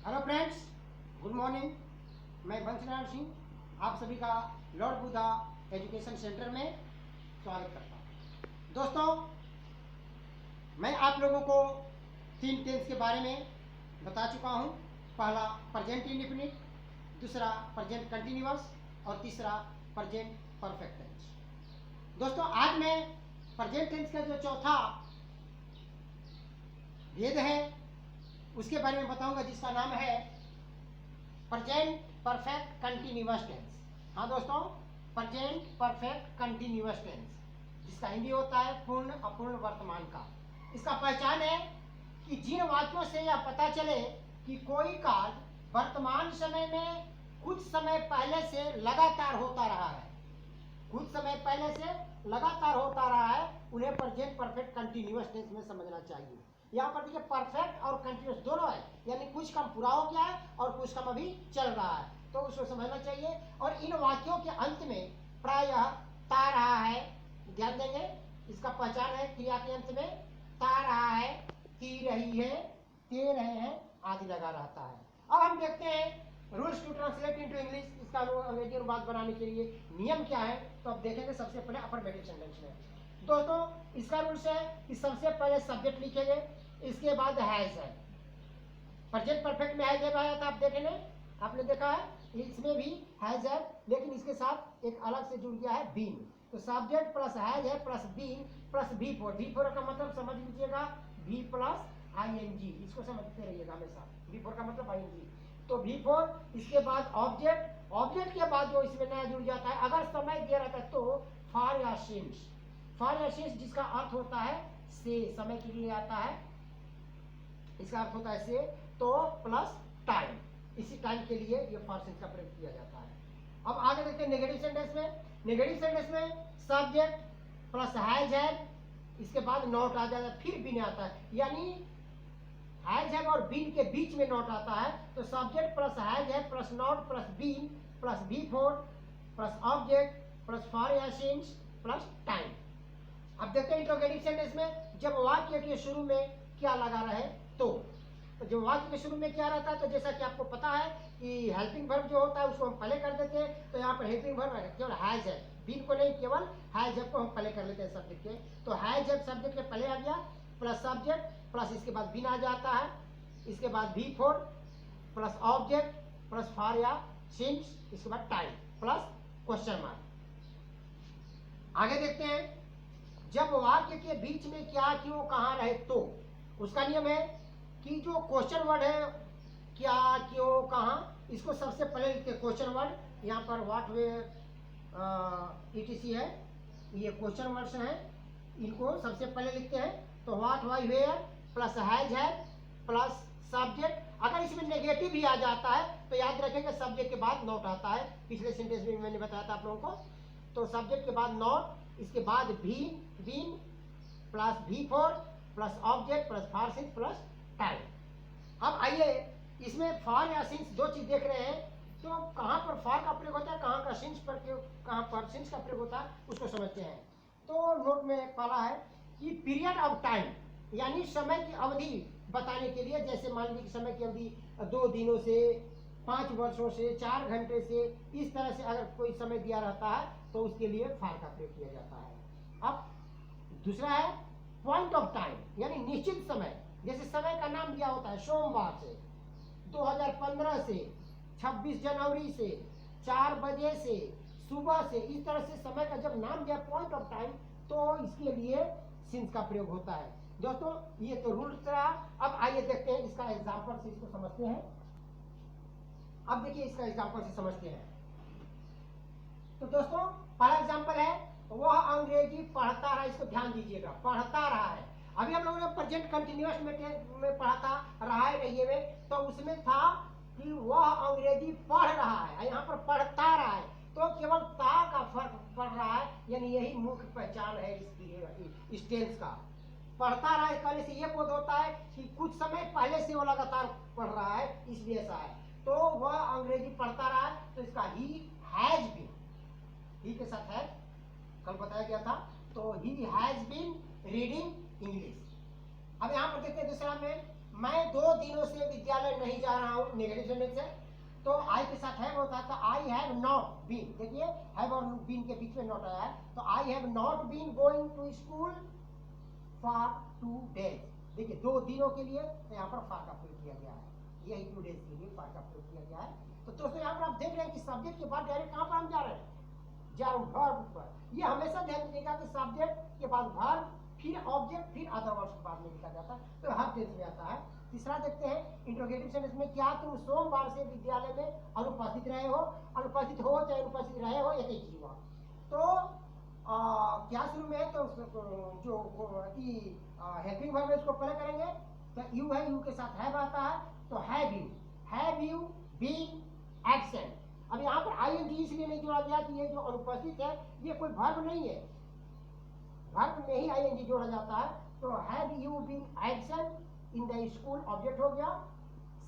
Hello friends, good morning. मैं बंसीलाल सिंह आप सभी का लॉर्ड बुद्धा एजुकेशन सेंटर में स्वागत करता हूँ। दोस्तों, मैं आप लोगों को 3 टेंस के बारे में बता चुका हूँ। पहला प्रेजेंट इंडेफिनिट, दूसरा प्रेजेंट कंटिन्यूअस और तीसरा प्रेजेंट परफेक्ट टेंस। दोस्तों, आज मैं प्रेजेंट टेंस का जो चौथा भेद है उसके बारे में बताऊंगा, जिसका नाम है प्रेजेंट परफेक्ट कंटिन्यूअस टेंस। हाँ दोस्तों, प्रेजेंट परफेक्ट कंटिन्यूअस टेंस, जिसका हिंदी होता है पूर्ण अपूर्ण वर्तमान का। इसका पहचान है कि जिन वाक्यों से यह पता चले कि कोई कार्य वर्तमान समय में कुछ समय पहले से लगातार होता रहा है, कुछ समय पहले से लगातार होता रहा है, उन्हें प्रेजेंट परफेक्ट कंटिन्यूअस टेंस में समझना चाहिए। यहाँ पर देखिए परफेक्ट और कंटिन्यूअस दोनों है, यानी कुछ काम पूरा हो गया है और कुछ काम अभी चल रहा है, तो उसको समझना चाहिए। और इन वाक्यों के अंत में प्रायः ता रहा है, ध्यान देंगे, इसका पहचान है क्रिया के अंत में ता रहा है, ती रही है, ते रहे हैं आदि लगा रहता है। अब हम देखते हैं rules to translate into English, इसका अंग्रेजी अनुवाद बनाने के लिए नियम क्या है। तो अब देखेंगे सबसे पहले अफर्मेटिव सेंटेंस में। दोस्तों, इसका रूल्स है कि सबसे पहले सब्जेक्ट लिखेंगे, इसके बाद हैज है। प्रेजेंट परफेक्ट में हैज है आया था, आप देखेंगे, आपने देखा है, इसमें भी हैज है, लेकिन इसके साथ एक अलग से जुड़ गया है बीन। तो सब्जेक्ट प्लस हैज है plus been plus V four. V four का मतलब समझ लीजिएगा बी प्लस आईएनजी, इसको समझते रहिएगा हमेशा। बी फोर का मतलब आईएनजी, तो बी फोर, इसके बाद ऑब्जेक्ट, ऑब्जेक्ट के बाद जो इसमें नया जुड़ जाता है, अगर समय दिया रहता है तो फॉर या सिंस। फॉर या सिंस जिसका अर्थ होता है से, समय के लिए आता है, इसका अर्थ होता है से, तो प्लस टाइम, इसी टाइम के लिए ये फॉर सिंस का प्रयोग किया जाता है। अब आगे देखते हैं नेगेटिव सेंटेंस में। नेगेटिव सेंटेंस में सब्जेक्ट प्लस हैज है, इसके बाद नॉट आ जाता है, फिर बीन आता है, यानी हैज है और बीन के बीच में नॉट आता है। तो सब्जेक्ट प्लस हैज है plus not plus been plus V four plus object plus for या सिंस प्लस टाइम। अब देखते हैं इंट्रोगेटिव सेंटेंस में, जब वाक्य के शुरू में क्या लगा रहे तो जो वाक्य के शुरू में क्या रहता है, तो जैसा कि आपको पता है कि हेल्पिंग वर्ब जो होता है उसको हम पहले कर देते हैं। तो यहाँ पर हेल्पिंग वर्ब केवल हैज है, बीन को नहीं, केवल हैज है को हम पहले कर लेते हैं सब्जेक्ट के। तो हैज है सब्जेक्ट के पहले आ गया, प्लस सब्जेक्ट प्लस इसके बाद बीन आ जाता है, इसके बाद V four plus object plus for या सिंस, इसके बाद टाइम प्लस क्वेश्चन मार्क। आगे देखते हैं, जब वाक्य के बीच में क्या क्यों कहाँ रहे तो उसका नियम है कि जो क्वेश्चन वर्ड है क्या क्यों कहाँ, इसको सबसे पहले लिखते हैं क्वेश्चन वर्ड। यहाँ पर व्हाट वेयर ईटीसी है, ये क्वेश्चन वर्ड्स हैं, इनको सबसे पहले लिखते हैं। तो what why where plus has है प्लस सब्जेक्ट। अगर इसमें नेगेटिव भी आ जाता है तो याद रखेंगे सब्जेक्ट के बाद नॉट आता है, पिछले सेंटेंस में मैंने बताया था आप लोगों को। तो सब्जेक्ट के बाद नॉट, इसके बाद been plus V four plus object plus for since plus time. अब आइए इसमें फॉर या सिंस दो चीज देख रहे हैं, तो कहाँ पर फॉर का प्रयोग होता है, कहाँ का सिंस पर, कहाँ पर सिंस का प्रयोग होता है, उसको समझते हैं। तो नोट में पढ़ा है कि पीरियड ऑफ टाइम, यानी समय की अवधि बताने के लिए, जैसे मान लीजिए समय की अवधि 2 दिनों से, 5 वर्षों से, 4 घंटे से, इस तरह से अगर कोई समय दिया रहता है तो उसके लिए फॉर का प्रयोग किया जाता है। अब दूसरा है पॉइंट ऑफ टाइम, यानी निश्चित समय, जैसे समय का नाम दिया होता है सोमवार से, 2015 से, 26 जनवरी से, 4 बजे से, सुबह से, इस तरह से समय का जब नाम दिया पॉइंट ऑफ टाइम तो इसके लिए सिंस का प्रयोग होता है। दोस्तों, ये तो रूल रहा। अब आइए देखते हैं इसका एग्जाम्पल से इसको समझते हैं। अब देखिए इसका एग्जाम्पल से समझते हैं। तो दोस्तों, पहला एग्जाम्पल है वह अंग्रेजी पढ़ता रहा, इसको ध्यान दीजिएगा, पढ़ता रहा है। अभी हम लोगों ने प्रेजेंट कंटिन्यूअस में पढ़ा था, रहा है रहिए में, तो उसमें था कि वह अंग्रेजी पढ़ रहा है, यहाँ पर पढ़ता रहा है, तो केवल ता का फर्क पड़ रहा है, यानी यही मुख्य पहचान है इस टेंस का। पढ़ता रहा है कहने से ये बोध होता है कि कुछ समय पहले से वो लगातार पढ़ रहा है, इसलिए ऐसा है। तो वह अंग्रेजी पढ़ता रहा है, तो इसका ही हैज बीन, ही के साथ है, कल बताया गया था, तो he has been reading English. अब यहाँ पर देखते हैं दूसरा में, मैं 2 दिनों से विद्यालय नहीं जा रहा हूँ, नेगेटिव सेंटेंस है। तो आई के साथ हैव होता है, तो आई हैव नॉट बीन, देखिए हैव और बीन के बीच में नॉट आया है, तो I have not been going to school for 2 days। देखिए 2 दिनों के लिए तो यहाँ पर फॉर का प्रयोग किया गया है, यही 2 days के लिए फॉर का प्रयोग किया गया है। तो दोस्तों यहाँ पर आप देख रहे हैं कि सब्जेक्ट के बाद डायरेक्ट कहाँ पर हम जा रहे हैं, जा रहे वर्ब पर। ये हमेशा ध्यान रखिएगा कि सब्जेक्ट के बाद वर्ब, फिर ऑब्जेक्ट, फिर अदर वर्ब्स के बाद में लिखा जाता है, तो हर टेंस में आता है। तीसरा देखते हैं इंट्रोगेटिव सेंटेंस में, क्या तुम सोमवार से विद्यालय में अनुपस्थित रहे हो, अनुपस्थित हो चाहे अनुपस्थित रहे हो, एक ही चीज हुआ। तो क्या शुरू में है, तो जो हेल्पिंग वर्ब है उसको पहले करेंगे, तो यू है, यू के साथ हैव आता है, तो हैव यू बीन एब्सेंट। अब यहाँ पर आईएनजी इसलिए नहीं जोड़ा गया कि ये जो अनुपस्थित है ये कोई वर्ब नहीं है, वर्ब में ही आईएनजी जोड़ा जाता है। तो have you been absent in the school, object हो गया।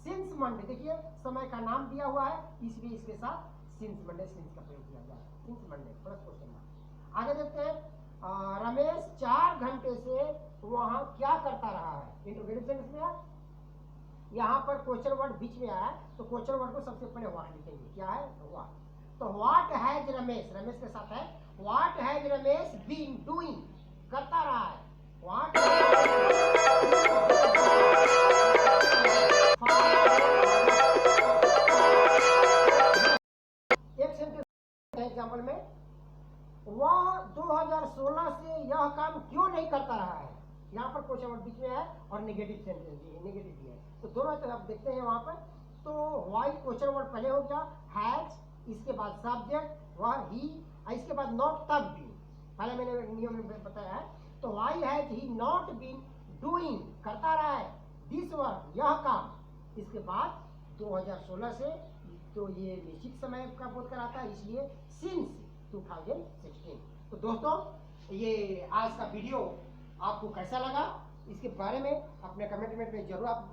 सिंस मंडे, देखिए समय का नाम दिया हुआ है, इसलिए इसके साथ सिंस मंडे, सिंस का प्रयोग किया गया, since Monday plus question mark. आगे देखते हैं, रमेश 4 घंटे से वहां क्या करता रहा है, इंट्रोगेटिव सेंटेंस में। यहाँ पर क्वेश्चन वर्ड बीच में आया, तो क्वेश्चन वर्ड को सबसे पहले व्हाट लिखेंगे, क्या है व्हाट। तो व्हाट हैज रमेश, रमेश के साथ है, what has Ramesh been doing, करता रहा है, व्हाट एक सेंटेंस एग्जांपल में, वह 2016 से यह काम क्यों नहीं करता रहा है, यहाँ पर क्वेश्चन वर्ड बीच में है और नेगेटिव सेंटेंस भी है, नेगेटिव भी है, तो दोनों तरफ देखते हैं वहां पर। तो वाई क्वेश्चन वर्ड पहले हो गया, हैज, इसके बाद सब्जेक्ट वह ही, इसके बाद नॉट तब भी, पहले मैंने नियम में बताया है। तो why has he not been doing, करता रहा है, दिस वर्क, यह काम, इसके बाद 2016 से, तो ये निश्चित समय का बोध कराता है, इसलिए सिंस 2016। तो दोस्तों ये आज का वीडियो आपको कैसा लगा, इसके बारे में अपने कमेंट में जरूर आप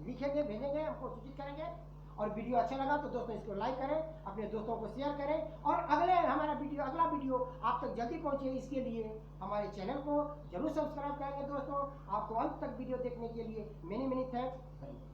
लिखेंगे, भेजेंगे, हमको सूचित करेंगे। और वीडियो अच्छा लगा तो दोस्तों इसको लाइक करें, अपने दोस्तों को शेयर करें, और अगला वीडियो आप तक जल्दी पहुंचे, इसके लिए हमारे चैनल को जरूर सब्सक्राइब करेंगे। दोस्तों आपको अंत तक वीडियो देखने के लिए मेनी थैंक्स।